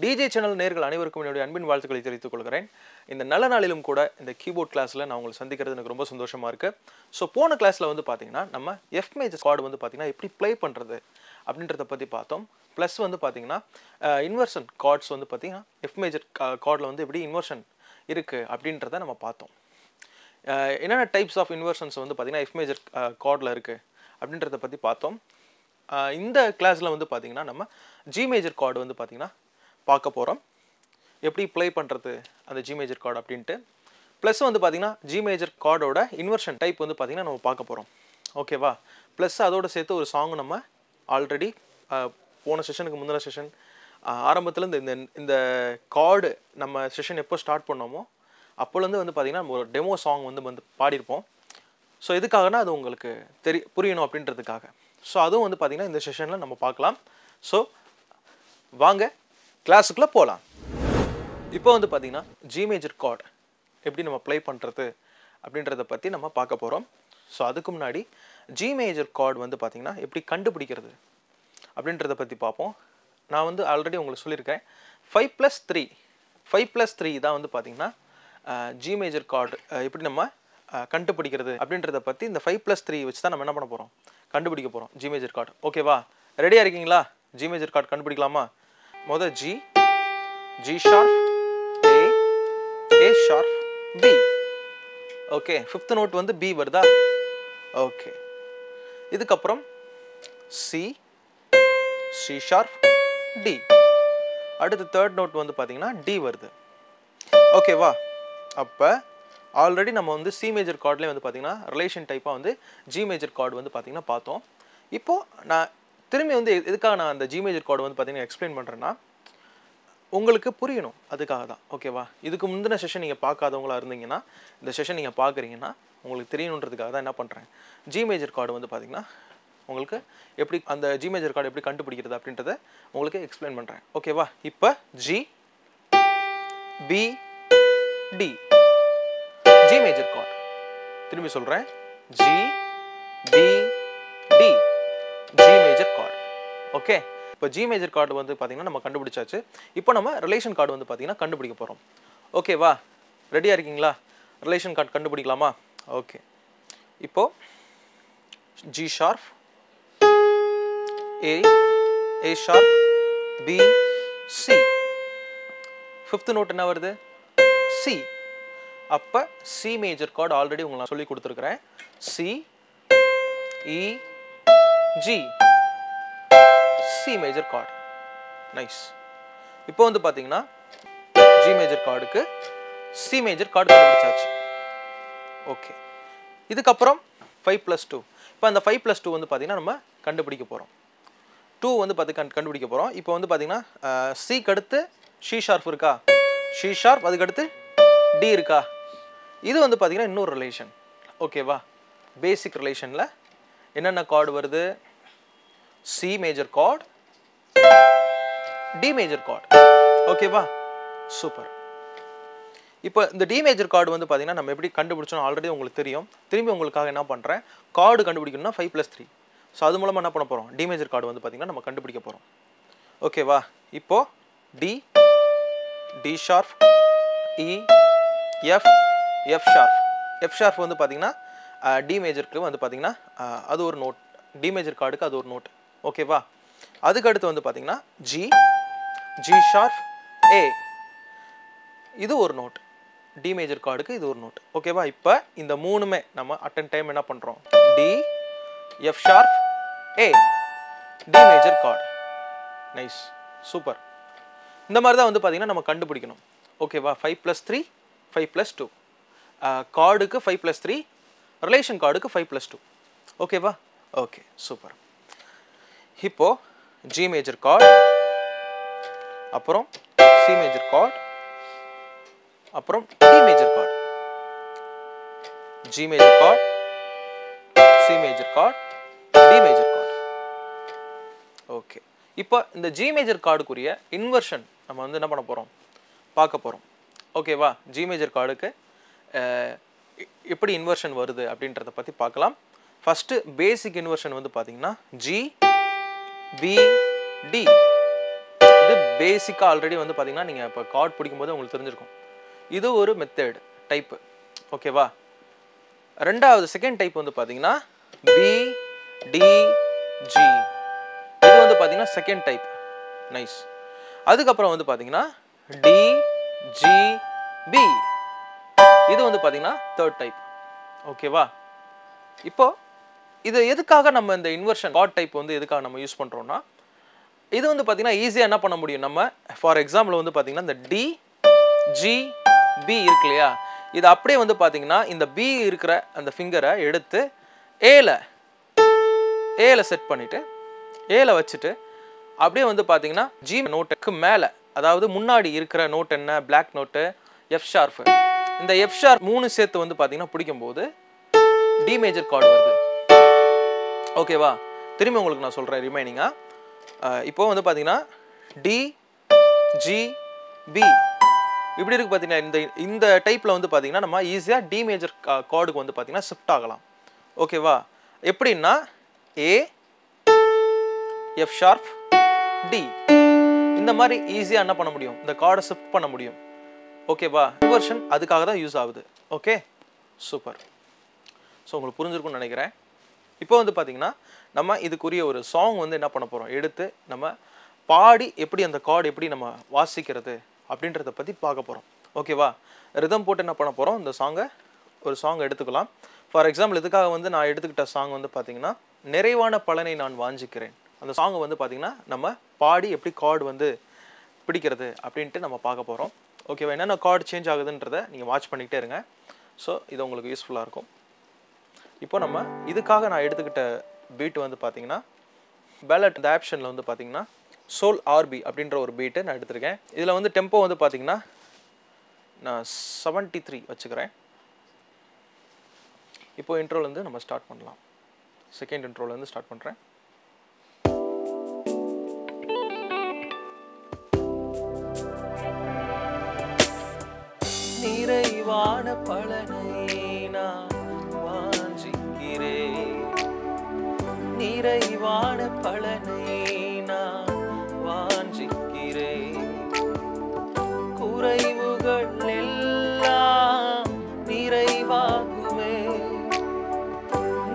DJ channel நேயர்கள் அனைவருக்கும் என்னுடைய அன்பின் வாழ்த்துக்களை தெரிவித்துக் கொள்கிறேன். இந்த நல்ல நாளிலும் கூட இந்த கீபோர்ட் கிளாஸ்ல நான் உங்களை சந்திக்கிறது எனக்கு ரொம்ப சந்தோஷமா இருக்கு. ஸோ போன கிளாஸ்ல வந்து பார்த்தீங்கன்னா நம்ம எஃப் மேஜர் கார்டு வந்து பார்த்தீங்கன்னா எப்படி ப்ளே பண்ணுறது அப்படின்றத பற்றி பார்த்தோம். ப்ளஸ் வந்து பார்த்தீங்கன்னா இன்வர்ஷன் கார்ட்ஸ் வந்து பார்த்தீங்கன்னா எஃப் மேஜர் கார்டில் வந்து எப்படி இன்வர்ஷன் இருக்குது அப்படின்றத நம்ம பார்த்தோம். என்னென்ன டைப்ஸ் ஆஃப் இன்வர்ஷன்ஸ் வந்து பார்த்தீங்கன்னா எஃப் மேஜர் கார்டில் இருக்குது அப்படின்றத பற்றி பார்த்தோம். இந்த கிளாஸில் வந்து பார்த்தீங்கன்னா நம்ம ஜி மேஜர் கார்டு வந்து பார்த்தீங்கன்னா பார்க்க போகிறோம். எப்படி ப்ளே பண்ணுறது அந்த ஜி மேஜர் கார்டு அப்படின்ட்டு. ப்ளஸ் வந்து பார்த்தீங்கன்னா ஜி மேஜர் கார்டோட இன்வர்ஷன் டைப் வந்து பார்த்தீங்கன்னா நம்ம பார்க்க போகிறோம். ஓகேவா? ப்ளஸ் அதோடு சேர்த்து ஒரு சாங் நம்ம ஆல்ரெடி போன செஷனுக்கு முந்தின செஷன் ஆரம்பத்தில் இந்த கார்டு நம்ம செஷன் எப்போ ஸ்டார்ட் பண்ணோமோ அப்போலேருந்து வந்து பார்த்தீங்கன்னா நம்ம ஒரு டெமோ சாங் வந்து பாடியிருப்போம். ஸோ எதுக்காகனா அது உங்களுக்கு புரியணும் அப்படின்றதுக்காக. ஸோ அதுவும் வந்து பார்த்தீங்கன்னா இந்த செஷனில் நம்ம பார்க்கலாம். ஸோ வாங்க கிளாஸுக்குள்ளே போகலாம். இப்போ வந்து பார்த்தீங்கன்னா ஜி மேஜர் கார்டு எப்படி நம்ம ப்ளே பண்ணுறது அப்படின்றத பற்றி நம்ம பார்க்க போகிறோம். ஸோ அதுக்கு முன்னாடி ஜி மேஜர் கார்டு வந்து பார்த்தீங்கன்னா எப்படி கண்டுபிடிக்கிறது அப்படின்றத பற்றி பார்ப்போம். நான் வந்து ஆல்ரெடி உங்களுக்கு சொல்லியிருக்கேன் 5+3 தான் வந்து பார்த்தீங்கன்னா ஜி மேஜர் கார்டு எப்படி நம்ம கண்டுபிடிக்கிறது அப்படின்றத பற்றி இந்த 5+3 வச்சு தான் நம்ம என்ன பண்ண போகிறோம், கண்டுபிடிக்க போகிறோம் ஜி மேஜர் கார்டு. ஓகேவா? ரெடியாக இருக்கீங்களா? ஜி மேஜர் கார்டு கண்டுபிடிக்கலாமா? முதல் G sharp, A sharp, B. Okay, fifth note வந்து பி வருதா? ஓகே, இதுக்கப்புறம் சி ஷார்ப், டி. அடுத்து தேர்ட் நோட் வந்து பார்த்தீங்கன்னா டி வருது. ஓகேவா? அப்போ ஆல்ரெடி நம்ம வந்து சி மேஜர் கார்ட்லேயே வந்து பார்த்தீங்கன்னா ரிலேஷன் டைப்பாக வந்து ஜி மேஜர் கார்டு வந்து பார்த்தீங்கன்னா பார்த்தோம். இப்போது நான் திரும்பி வந்து எதுக்காக நான் அந்த ஜி மேஜர் கார்டு வந்து பார்த்தீங்கன்னா எக்ஸ்பிளைன் பண்ணுறேன்னா உங்களுக்கு புரியணும், அதுக்காக தான். ஓகேவா? இதுக்கு முந்தின செஷன் நீங்கள் பார்க்காதவங்களா இருந்தீங்கன்னா இந்த செஷன் நீங்கள் பார்க்குறீங்கன்னா உங்களுக்கு தெரியணுன்றதுக்காக தான் என்ன பண்ணுறேன், ஜி மேஜர் கார்டு வந்து பார்த்தீங்கன்னா உங்களுக்கு எப்படி அந்த ஜி மேஜர் கார்டு எப்படி கண்டுபிடிக்கிறது அப்படின்றத உங்களுக்கு எக்ஸ்பிளைன் பண்ணுறேன். ஓகேவா? இப்போ G, B, D G major card. திரும்பி சொல்கிறேன், G, B, D G major card. Okay, இப்போ ஜி மேஜர் கார்டு வந்து பார்த்தீங்கன்னா நம்ம கண்டுபிடிச்சாச்சு. இப்போ நம்ம ரிலேஷன் கார்டு வந்து பார்த்தீங்கன்னா கண்டுபிடிக்க போகிறோம். ஓகேவா? ரெடியாக இருக்கீங்களா? ரிலேஷன் கார்டு கண்டுபிடிக்கலாமா? ஓகே, இப்போது G sharp, A sharp, B, C. Fifth note என்ன வருது? சி. அப்போ சி மேஜர் கார்டு ஆல்ரெடி உங்களுக்கு நான் சொல்லி கொடுத்துருக்குறேன். C, E, G C major chord. Nice. இப்போ வந்து பார்த்தீங்கன்னா ஜி மேஜர் கார்டுக்கு சி மேஜர் கார்டு கண்டுபிடிச்சாச்சு. ஓகே, இதுக்கப்புறம் 5+2. இப்போ அந்த 5+2 வந்து பார்த்தீங்கன்னா நம்ம கண்டுபிடிக்க போகிறோம். 2 வந்து கண்டுபிடிக்க போகிறோம். இப்போ வந்து பார்த்தீங்கன்னா சிக்கு அடுத்து ஷி ஷார்ப் இருக்கா, ஷி ஷார்ப், அதுக்கடுத்து டி இருக்கா. இது வந்து பார்த்தீங்கன்னா இன்னொரு ரிலேஷன். ஓகேவா? பேசிக் ரிலேஷனில் என்னென்ன கார்டு வருது? C major card, D major card. ஓகேவா? சூப்பர். இப்போ இந்த டி மேஜர் கார்டு வந்து பார்த்தீங்கன்னா நம்ம எப்படி கண்டுபிடிச்சோம் ஆல்ரெடி உங்களுக்கு தெரியும். திரும்பி உங்களுக்காக என்ன பண்ணுறேன், கார்டு கண்டுபிடிக்கணும்னா 5+3. ஸோ அது மூலமாக என்ன பண்ண போகிறோம், டி மேஜர் கார்டு வந்து பார்த்தீங்கன்னா நம்ம கண்டுபிடிக்க போகிறோம். ஓகேவா? இப்போ டி ஷார்ப், இ, எஃப் ஷார்ப் வந்து பார்த்தீங்கன்னா டி மேஜருக்கு வந்து பார்த்தீங்கன்னா அது ஒரு நோட், டி மேஜர் கார்டுக்கு அது ஒரு நோட். ஓகேவா? அதுக்கு அடுத்து வந்து பார்த்தீங்கன்னா ஜி ஷார்ப், ஏ, இது ஒரு நோட், டி மேஜர் கார்டுக்கு இது ஒரு நோட். ஓகேவா? இப்போ இந்த மூணுமே நம்ம அட் அண்ட் டைம் என்ன பண்ணுறோம், D, F sharp, A, D major chord. Nice, super. இந்த மாதிரி தான் வந்து பார்த்தீங்கன்னா நம்ம கண்டுபிடிக்கணும். ஓகேவா? 5+3, 5+2 கார்டுக்கு 5+3, ரிலேஷன் கார்டுக்கு 5+2. ஓகேவா? Okay, super. இப்போ ஜி மேஜர் கார்டு, அப்புறம் சி மேஜர் கார்டு, அப்புறம் D major card. G major card, C major card, D major card. Okay, இப்போ இந்த ஜி மேஜர் கார்டுக்குரிய இன்வர்ஷன் நம்ம வந்து என்ன பண்ண போகிறோம், பார்க்க போகிறோம். ஓகேவா? ஜி மேஜர் கார்டுக்கு எப்படி இன்வர்ஷன் வருது அப்படின்றத பற்றி பார்க்கலாம். ஃபஸ்ட்டு பேசிக் இன்வர்ஷன் வந்து பார்த்தீங்கன்னா ஜி, பி, டி இது பேசிக்காக ஆல்ரெடி வந்து பார்த்தீங்கன்னா நீங்கள் இப்போ கார்ட் பிடிக்கும்போது உங்களுக்கு தெரிஞ்சிருக்கும். இது ஒரு மெத்தட் டைப்பு. ஓகேவா? ரெண்டாவது செகண்ட் டைப் வந்து பார்த்தீங்கன்னா பி டி ஜி. இது வந்து பார்த்தீங்கன்னா செகண்ட் டைப். நைஸ். அதுக்கப்புறம் வந்து பார்த்தீங்கன்னா டி ஜி பி. இது வந்து பார்த்தீங்கன்னா தேர்ட் டைப். ஓகேவா? இப்போ இது எதுக்காக நம்ம இந்த இன்வர்ஷன் கார்ட் டைப் வந்து எதுக்காக நம்ம யூஸ் பண்ணுறோம்னா, இது வந்து பார்த்தீங்கன்னா ஈஸியாக என்ன பண்ண முடியும் நம்ம. ஃபார் எக்ஸாம்பிள் வந்து பார்த்தீங்கன்னா இந்த டி ஜி பி இருக்கு இல்லையா, இது அப்படியே வந்து பார்த்தீங்கன்னா இந்த பி இருக்கிற அந்த ஃபிங்கரை எடுத்து ஏல செட் பண்ணிவிட்டு ஏல வச்சுட்டு அப்படியே வந்து பார்த்தீங்கன்னா ஜி நோட்டுக்கு மேலே, அதாவது முன்னாடி இருக்கிற நோட் என்ன, பிளாக் நோட்டு, எஃப் ஷார்ப், இந்த எஃப் ஷார்ப் 3 சேர்த்து வந்து பார்த்தீங்கன்னா பிடிக்கும்போது டி மேஜர் கார்டு வருது. ஓகேவா? திரும்பி உங்களுக்கு நான் சொல்கிறேன் ரிமைனிங்காக. இப்போ வந்து பார்த்தீங்கன்னா டி ஜி பி இப்படி இருக்கு பார்த்தீங்கன்னா, இந்த டைப்பில் வந்து பார்த்தீங்கன்னா நம்ம ஈஸியாக டி மேஜர் கார்டுக்கு வந்து பார்த்தீங்கன்னா ஷிஃப்ட் ஆகலாம். ஓகேவா? எப்படின்னா ஏ எஃப் ஷார்ப் டி, இந்த மாதிரி ஈஸியாக என்ன பண்ண முடியும், இந்த கார்டை ஷிஃப்ட் பண்ண முடியும். ஓகேவா? இன்வர்ஷன் அதுக்காக தான் யூஸ் ஆகுது. Okay, super. ஸோ உங்களுக்கு புரிஞ்சிருக்கும்னு நினைக்கிறேன். இப்போ வந்து பார்த்தீங்கன்னா நம்ம இதுக்குரிய ஒரு சாங் வந்து என்ன பண்ண போகிறோம், எடுத்து நம்ம பாடி எப்படி அந்த கார்டு எப்படி நம்ம வாசிக்கிறது அப்படின்றத பற்றி பார்க்க போகிறோம். ஓகேவா? ரிதம் போட்டு என்ன பண்ண போகிறோம், இந்த ஒரு சாங் எடுத்துக்கலாம். ஃபார் எக்ஸாம்பிள் இதுக்காக வந்து நான் எடுத்துக்கிட்ட சாங் வந்து பார்த்தீங்கன்னா நிறைவான பலனை நான் வாஞ்சிக்கிறேன். அந்த சாங்கை வந்து பார்த்தீங்கன்னா நம்ம பாடி எப்படி கார்டு வந்து பிடிக்கிறது அப்படின்ட்டு நம்ம பார்க்க போகிறோம். ஓகேவா? என்னென்ன கார்டு சேஞ்ச் ஆகுதுன்றதை நீங்கள் வாட்ச் பண்ணிக்கிட்டே இருங்க. ஸோ இது உங்களுக்கு யூஸ்ஃபுல்லாக இருக்கும். இப்போ நம்ம இதுக்காக நான் எடுத்துக்கிட்ட பீட் வந்து பார்த்தீங்கன்னா பேலட் இந்த ஆப்ஷனில் வந்து பார்த்தீங்கன்னா சோல் ஆர்பி அப்படின்ற ஒரு பீட்டு நான் எடுத்திருக்கேன். இதில் வந்து டெம்போ வந்து பார்த்தீங்கன்னா நான் 73 வச்சுக்கிறேன். இப்போ இன்ட்ரோலேருந்து நம்ம ஸ்டார்ட் பண்ணலாம். செகண்ட் இன்ட்ரோலேருந்து ஸ்டார்ட் பண்ணுறேன். நிறைவான பலனை நான் வாஞ்சிக்கிறேன், நிறைவான பலனை நான் வாஞ்சிக்கிறேன், குறைவுகள் எல்லாம் நிறைவாகுமே,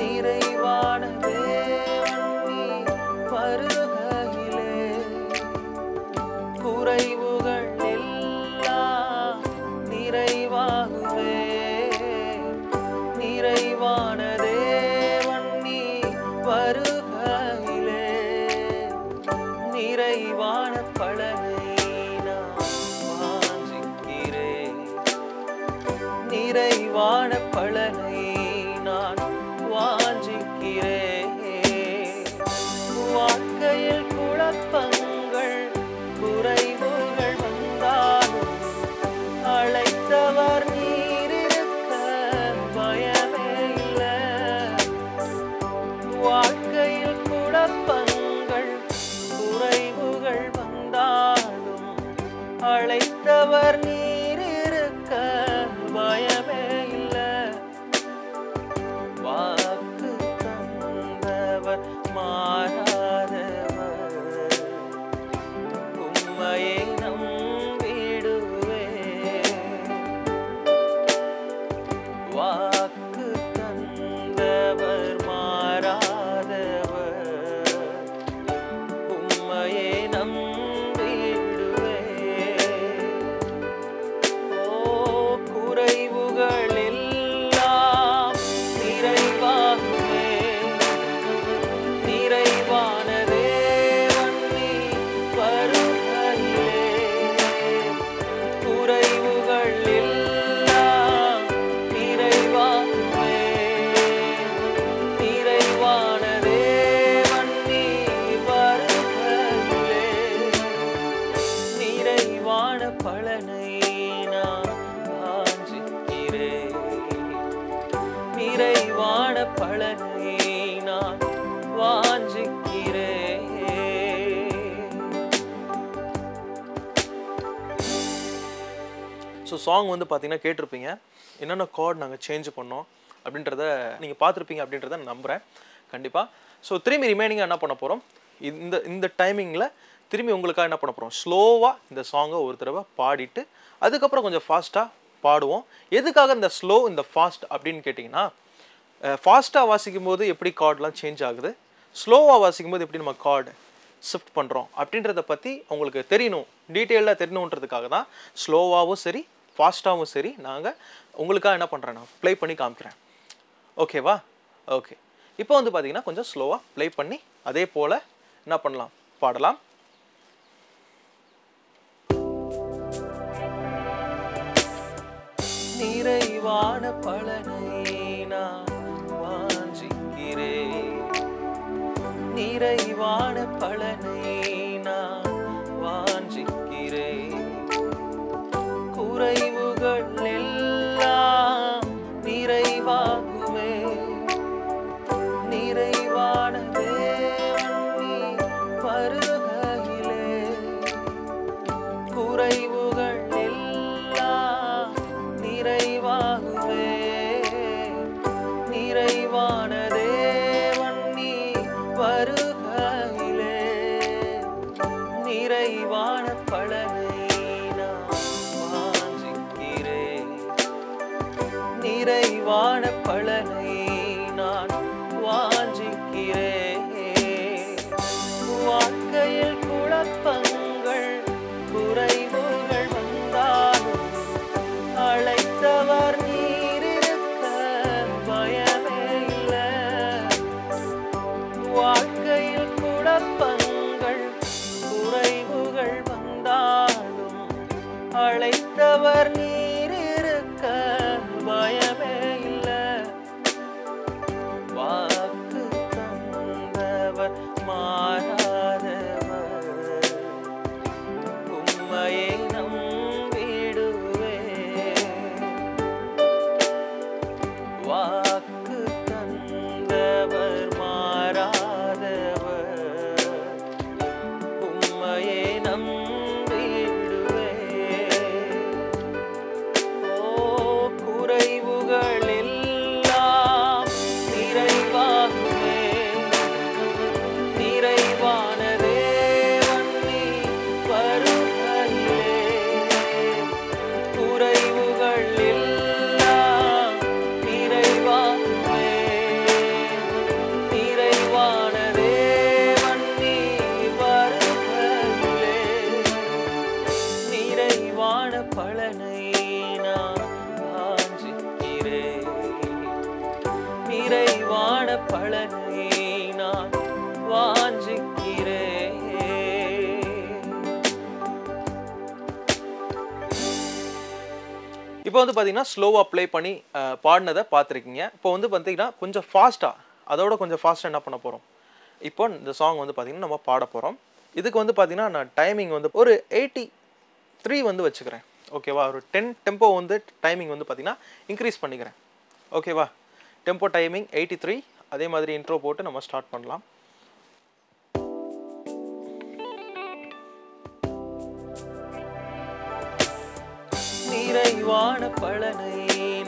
நிறைவான தேவன் நீ வருகையிலே, குறைவுகள் எல்லாம் நிறைவாகுமே, நிறைவான தேவன் நீ வருகையிலே, நிறைவான பலனை நான் வாஞ்சிக்கிறேன், நிறைவான பலனை நான் வாஞ்சிக்கிறேன், வாழ்க்கையில் குழப்பங்கள் குறைவுகள் வந்தாலும் அழைத்தவர் நீர் இருக்க பயமே இல்லை, வாழ்க்கையில் குழப்பங்கள் குறைவுகள் வந்தாலும் அழைத்தவர் நீர் இருக்க பயமே இல்லை, வாக்கு தந்தவர் மாறாதவர் உம்மையை நம்பிடுவே, வாக்கு தந்தவர் மாறாதவர் உம்மையை நம்பிடுவே, ஓ குறைவுகள் எல்லாம் நிறைவாகுமே, நிறைவான தேவன் நீ வருகையிலே, குறைவுகள் எல்லாம் நிறைவாகுமே, நிறைவான தேவன் நீ வருகையிலே, நிறைவான பலனை நான் வாஞ்சிக்கிறேன், நிறைவான பலனை நான் வாஞ்சிக்கிறேன். ஸோ சாங் வந்து பார்த்தீங்கன்னா கேட்டிருப்பீங்க, என்னென்ன கார்டு நாங்கள் சேஞ்ச் பண்ணோம் அப்படின்றத நீங்கள் பார்த்துருப்பீங்க அப்படின்றத நம்புகிறேன் கண்டிப்பாக. ஸோ திரும்பி ரிமைனிங்காக என்ன பண்ண போகிறோம், இந்த டைமிங்கில் திரும்பி உங்களுக்காக என்ன பண்ண போகிறோம், ஸ்லோவாக இந்த சாங்கை ஒரு தடவை பாடிட்டு அதுக்கப்புறம் கொஞ்சம் ஃபாஸ்ட்டாக பாடுவோம். எதுக்காக இந்த ஸ்லோ இந்த ஃபாஸ்ட் அப்படின்னு கேட்டிங்கன்னா, ஃபாஸ்ட்டாக வாசிக்கும் போது எப்படி கார்டெலாம் சேஞ்ச் ஆகுது, ஸ்லோவாக வாசிக்கும் போது எப்படி நம்ம கார்டு ஷிஃப்ட் பண்ணுறோம் அப்படின்றத பற்றி உங்களுக்கு தெரியணும், டீட்டெயிலாக தெரியணுன்றதுக்காக தான் ஸ்லோவாகவும் சரி ஃபாஸ்ட்டாகவும் சரி நாங்கள் உங்களுக்காக என்ன பண்ணுறேன், நான் ப்ளே பண்ணி காமிக்கிறேன். ஓகேவா? ஓகே, இப்போ வந்து பார்த்தீங்கன்னா கொஞ்சம் ஸ்லோவாக ப்ளே பண்ணி அதே போல் என்ன பண்ணலாம், பாடலாம். நிறைவான பலனை நான் வாஞ்சிக்கிறேன், நிறைவான பலனை நான் வாஞ்சிக்கிறேன், குறைவுகள் எல்லாம் நிறைவாகுமே, நிறைவான தேவன் நீ வருகையிலே, குறைவுகள் எல்லாம் நிறைவாகுமே, நிறைவான தேவன் நீ வருகையிலே, நிறைவான பலனை நான் வாஞ்சிக்கிறேன், நிறைவான பலனை நான் வாஞ்சிக்கிறேன், வாழ்க்கையில் குழப்பங்கள் குறைவுகள் வந்தாலும் அழைத்தவர் நீர் இருக்க பயமே இல்லை, வாழ்க்கையில் குழப்பங்கள் குறைவுகள் வந்தாலும் அழைத்தவர் நீர் இருக்க பயமே இல்லை, வாக்கு தந்தவர் மாறாதவர், உம்மையை நம்பிடுவே, வாக்கு தந்தவர் மாறாதவர், உம்மையை நம்பிடுவே, ஓ குறைவுகள் எல்லாம் நிறைவாகுமே, நிறைவான தேவன் நீ வருகையிலே, குறைவுகள் எல்லாம் நிறைவாகுமே, நிறைவான தேவன் நீ வருகையிலே, நிறைவான பலனை நான் வாஞ்சிக்கிறேன், நிறைவான பலனை நான் வாஞ்சிக்கிறேன். இப்போ வந்து பார்த்தீங்கன்னா ஸ்லோவாக ப்ளே பண்ணி பாடினதை பார்த்துருக்கீங்க. இப்போ வந்து பார்த்தீங்கன்னா கொஞ்சம் ஃபாஸ்ட்டாக, அதோட கொஞ்சம் ஃபாஸ்ட்டாக என்ன பண்ண போகிறோம், இப்போ இந்த சாங் வந்து பார்த்தீங்கன்னா நம்ம பாட போகிறோம். இதுக்கு வந்து பார்த்தீங்கன்னா நான் டைமிங் வந்து ஒரு 83 வந்து வச்சுக்கிறேன். ஓகேவா? ஒரு 10 டெம்போ வந்து டைமிங் வந்து பார்த்தீங்கன்னா இன்க்ரீஸ் பண்ணிக்கிறேன். ஓகேவா? Tempo timing 83. அதே மாதிரி இன்ட்ரோ போட்டு நம்ம ஸ்டார்ட் பண்ணலாம். நிறைவான பலனை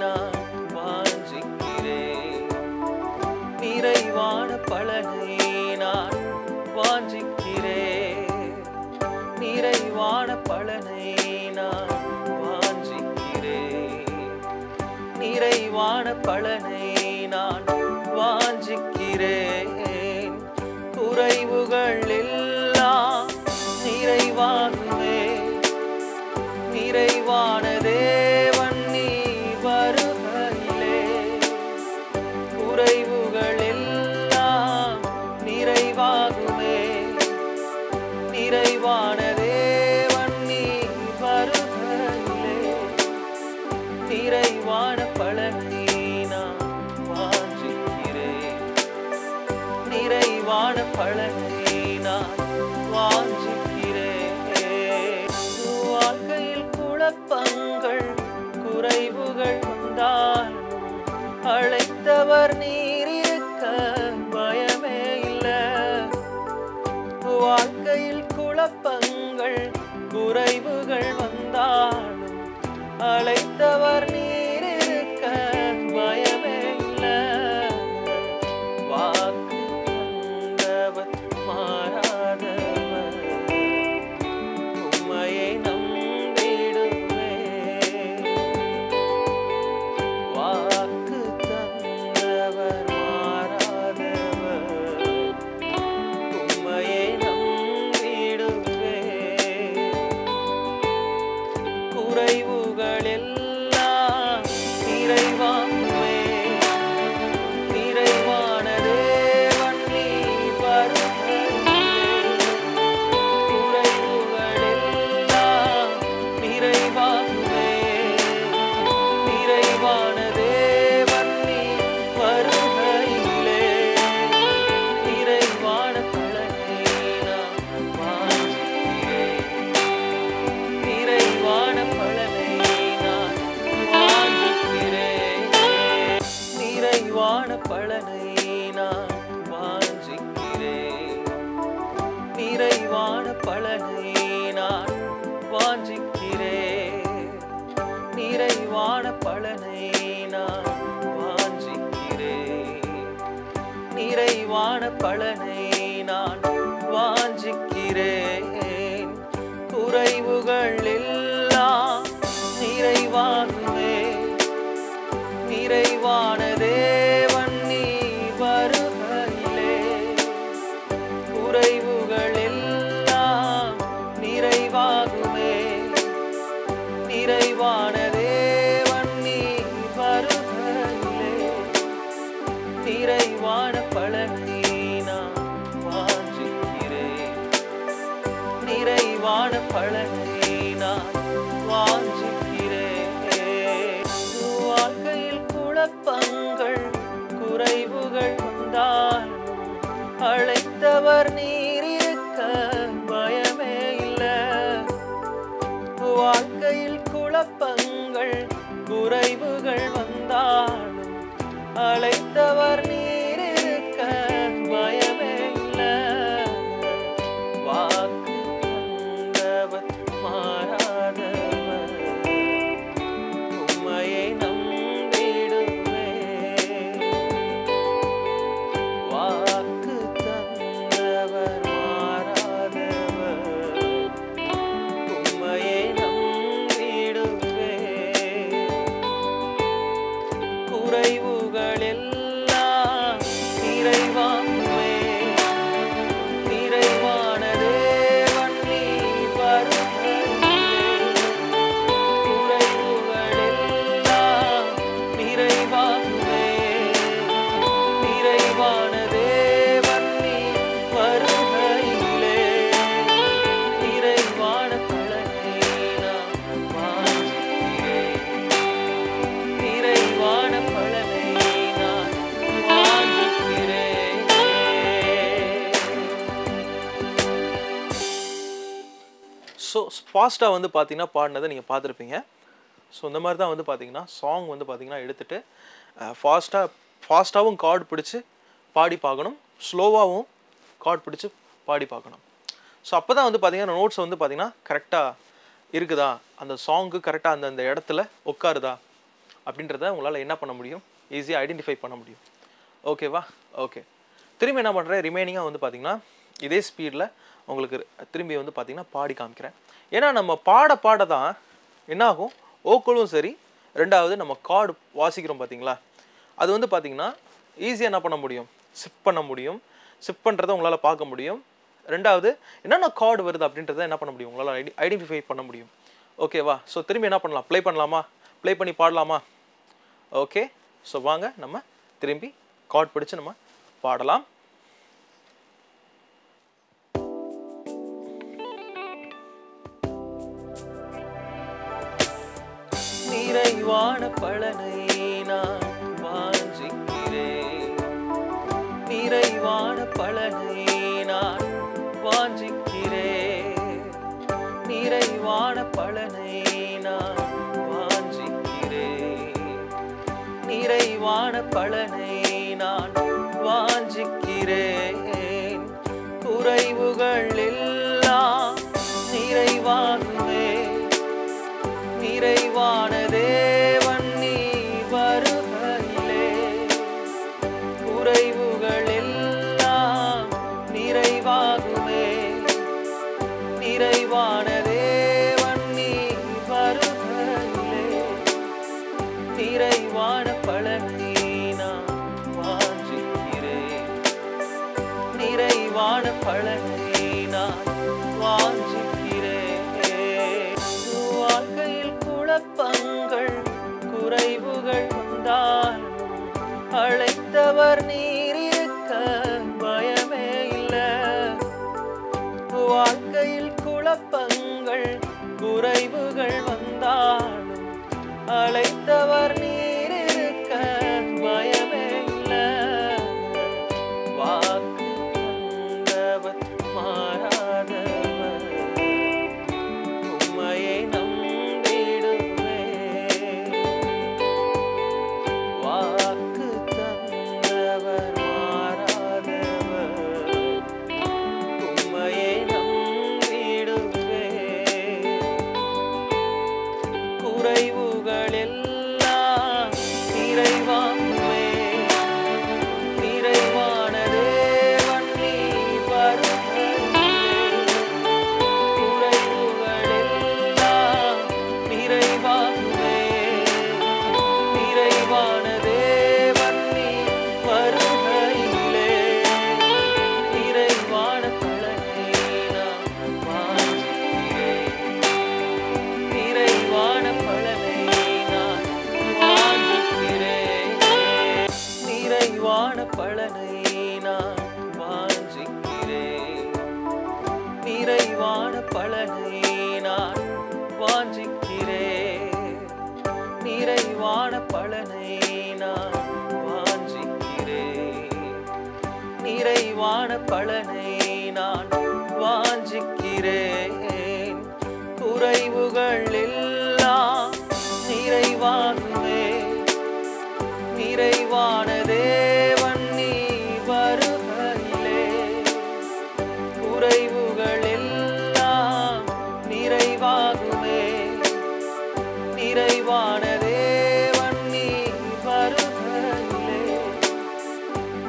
நான் வாஞ்சிக்கிறேன், நிறைவான பலனை நான் வாஞ்சிக்கிறேன், நிறைவான பலனை நான் வாஞ்சிக்கிறேன், நிறைவான பலனை நான் வாஞ்சிக்கிறேன், குறைவுகள் எல்லாம் நிறைவாகுமே, நிறைவான தேவன் நீ வருகையிலே, குறைவுகள் எல்லாம் நிறைவாகுமே, நிறைவான தேவன் நீ வருகையிலே, நிறைவான பலனை நான் வாஞ்சிக்கிறேன், நிறைவான பலனை நான் வாஞ்சிக்கிறேன், வாழ்க்கையில் குழப்பங்கள் குறைவுகள் வந்தாலும் அழைத்தவர் நீர் இருக்க பயமே இல்லை, வாழ்க்கையில் குழப்பங்கள் குறைவுகள் வந்தாலும் அழைத்தவர் நீர் இருக்க பயமே இல்லை, வாக்கு தந்தவர் மாறாதவர், பலனை நான் வாஞ்சிக்கிறேன். நிறைவான பலனை நான் வாஞ்சிக்கிறேன். நிறைவான பலனை நான் வாஞ்சிக்கிறேன். நிறைவான பலனை நான் வாஞ்சிக்கிறேன். குறைவுகள் எல்லாம் நிறைவாகுமே. நிறைவான தேவன் நீ வருகையிலே. குறைவுகள் எல்லாம் நிறைவாகுமே. நிறைவான தேவன் நீ வருகையிலே. நிறைவான பலனை நான் வாஞ்சிக்கிறேன். நிறைவான பலனை நான் வாஞ்சிக்கிறேன். வாழ்க்கையில் குழப்பங்கள் குறைவுகள் வந்தாலும் அழைத்தவர் நீர் இருக்க பயமே இல்லை. வாழ்க்கையில் குழப்பங்கள் குறைவுகள் வந்தாலும் அழைத்தவர் நீர் இருக்க பயமே இல்லை. வாக்கு தந்தவர் மாறாதவர், உம்மையை நம்பிடுவேன். வாக்கு தந்தவர் மாறாதவர், உம்மையை நம்பிடுவேன். குறைவுகள் எல்லாம் நிறைவாகுமே. நிறைவான தேவன் நீ வருகையிலே. குறைவுகள் எல்லாம் நிறைவாகுமே. நிறைவான தேவன் நீ வருகையிலே. நிறைவான பலனை நான் வாஞ்சிக்கிறேன். நிறைவான பலனை நான் வாஞ்சிக்கிறேன். ஸோ ஃபாஸ்ட்டாக வந்து பார்த்தீங்கன்னா பாடினதை நீங்கள் பார்த்துருப்பீங்க. ஸோ இந்த மாதிரி தான் வந்து பார்த்தீங்கன்னா சாங் வந்து பார்த்தீங்கன்னா எடுத்துகிட்டு ஃபாஸ்ட்டாகவும் கார்டு பிடிச்சி பாடி பார்க்கணும், ஸ்லோவாகவும் கார்டு பிடிச்சி பாடி பார்க்கணும். ஸோ அப்போ தான் வந்து பார்த்தீங்கன்னா நோட்ஸ் வந்து பார்த்தீங்கன்னா கரெக்டாக இருக்குதா, அந்த சாங்கு கரெக்டாக அந்தந்த இடத்துல உட்காருதா அப்படின்றத உங்களால் என்ன பண்ண முடியும், ஈஸியாக ஐடென்டிஃபை பண்ண முடியும். ஓகேவா? ஓகே. திரும்பி என்ன பண்ணுறேன், ரிமைனிங்காக வந்து பார்த்தீங்கன்னா இதே ஸ்பீடில் உங்களுக்கு திரும்பி வந்து பார்த்தீங்கன்னா பாடி காமிக்கிறேன். ஏன்னா நம்ம பாட தான் என்ன ஆகும், ஓக்களும் சரி, ரெண்டாவது நம்ம கார்டு வாசிக்கிறோம் பார்த்தீங்களா, அது வந்து பார்த்தீங்கன்னா ஈஸியாக என்ன பண்ண முடியும், ஷிஃப்ட் பண்ண முடியும். ஷிஃப்ட் பண்ணுறதை உங்களால் பார்க்க முடியும். ரெண்டாவது என்னென்ன கார்டு வருது அப்படின்றத என்ன பண்ண முடியும், உங்களால் ஐடென்டிஃபை பண்ண முடியும். ஓகேவா? ஸோ திரும்பி என்ன பண்ணலாம், ப்ளே பண்ணலாமா, ப்ளே பண்ணி பாடலாமா? ஓகே. ஸோ வாங்க நம்ம திரும்பி கார்டு பிடிச்சு நம்ம பாடலாம். நிறைவான பலனை நான் வாஞ்சிக்கிறேன். நிறைவான பலனை நான் வாஞ்சிக்கிறேன். நிறைவான பலனை நான் வாஞ்சிக்கிறேன். நிறைவான பலனை நான் வாஞ்சிக்கிறேன். குறைவுகள் எல்லாம் நிறைவாகுமே. நிறைவான தேவன் நீ வருகையிலே. குறைவுகள் எல்லாம் நிறைவாகுமே. நிறைவான தேவன் நீ வருகையிலே. நிறைவான பலனை நான் வாஞ்சிக்கிறேன். நிறைவான பலனை நான் வாஞ்சிக்கிறேன். வாழ்க்கையில் குழப்பங்கள் குறைவுகள் வந்தாலும் அழைத்தவர் நீர் இருக்க பயமே இல்லை. வாழ்க்கையில் குழப்பங்கள் குறைவுகள் வந்தாலும் அழைத்தவர் நீர் இருக்க பயமே இல்லை. வாக்கு தந்தவர் மாறாதவர், உம்மையை நம்பிடுவேன். வாக்கு தந்தவர் நிறைவான பலனை நான் வாஞ்சிக்கிறேன். நிறைவான பலனை நான் வாஞ்சிக்கிறேன். நிறைவான பலனை நான் வாஞ்சிக்கிறேன். நிறைவான பலனை நான் வாஞ்சிக்கிறேன். குறைவுகள் எல்லாம் நிறைவாகுமே. நிறைவான தேவன் நீ வருகையிலே. குறைவுகள் எல்லாம் நிறைவாகுமே. நிறைவான தேவன் நீ வருகையிலே.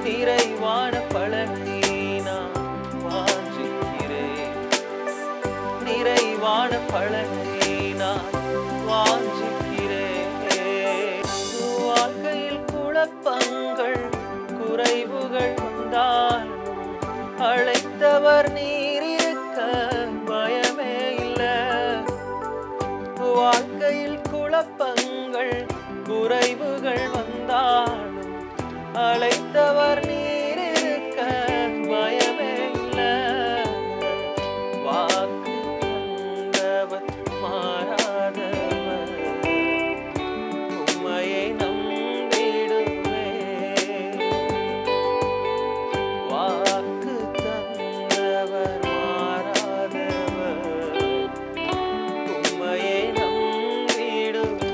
நிறைவான பலனை நான் வாஞ்சிக்கிறேன். நிறைவான பலனை நான் வாஞ்சிக்கிறேன். வாழ்க்கையில் குழப்பங்கள் குறைவுகள் வந்தாலும் அழைத்தவர் நீர் இருக்க பயமே இல்லை. வாழ்க்கையில் குழப்பங்கள் குறைவுகள் வந்தாலும் அழைத்தவர் நீர் இருக்க பயமே இல்லை. வாக்கு தந்தவர் மாறாதவர். உம்மையை நம்பிடுவேன். வாக்கு தந்தவர் மாறாதவர். உம்மையை நம்பிடுவேன்.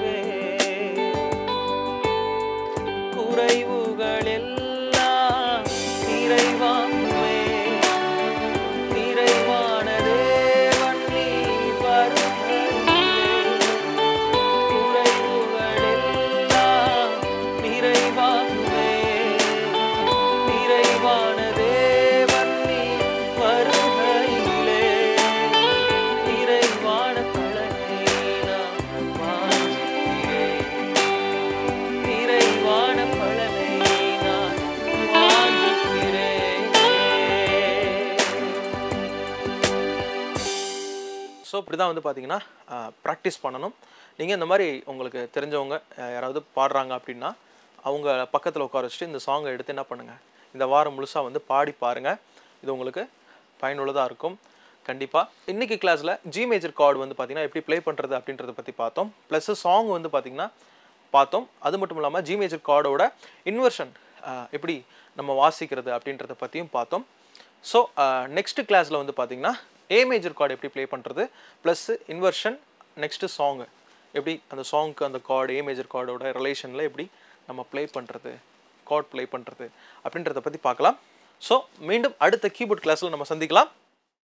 குறைவுகள் எல்லாம் நிறைவாகுமே. நிறைவான தேவன் நீ வருகையிலே. குறைவுகள் எல்லாம் நிறைவாகுமே. நிறைவான தேவன் நீ வருகையிலே. நிறைவான பலனை நான் வாஞ்சிக்கிறேன். நிறைவான பலனை நான் வாஞ்சிக்கிறேன். ஸோ இப்படி தான் வந்து பார்த்தீங்கன்னா ப்ராக்டிஸ் பண்ணணும். நீங்கள் இந்த மாதிரி உங்களுக்கு தெரிஞ்சவங்க யாராவது பாடுறாங்க அப்படின்னா அவங்க பக்கத்தில் உட்கார வச்சுட்டு இந்த சாங்கை எடுத்து என்ன பண்ணுங்கள், இந்த வாரம் முழுசாக வந்து பாடி பாருங்கள். இது உங்களுக்கு பயனுள்ளதாக இருக்கும் கண்டிப்பாக. இன்றைக்கி கிளாஸில் ஜி மேஜர் கார்டு வந்து பார்த்திங்கன்னா எப்படி ப்ளே பண்ணுறது அப்படின்றத பற்றி பார்த்தோம். ப்ளஸ் சாங் வந்து பார்த்திங்கன்னா பார்த்தோம். அது மட்டும் இல்லாமல் ஜி மேஜர் கார்டோட இன்வர்ஷன் எப்படி நம்ம வாசிக்கிறது அப்படின்றத பற்றியும் பார்த்தோம். ஸோ நெக்ஸ்ட் கிளாஸில் வந்து பார்த்திங்கன்னா ஏ மேஜர் கார்டு எப்படி ப்ளே பண்ணுறது, ப்ளஸ் இன்வர்ஷன், நெக்ஸ்ட்டு சாங்கு எப்படி அந்த சாங்க்கு அந்த கார்டு ஏ மேஜர் கார்டோட ரிலேஷனில் எப்படி நம்ம ப்ளே பண்ணுறது, கார்ட் ப்ளே பண்ணுறது அப்படின்றத பற்றி பார்க்கலாம். ஸோ மீண்டும் அடுத்த கீபோர்ட் கிளாஸில் நம்ம சந்திக்கலாம்.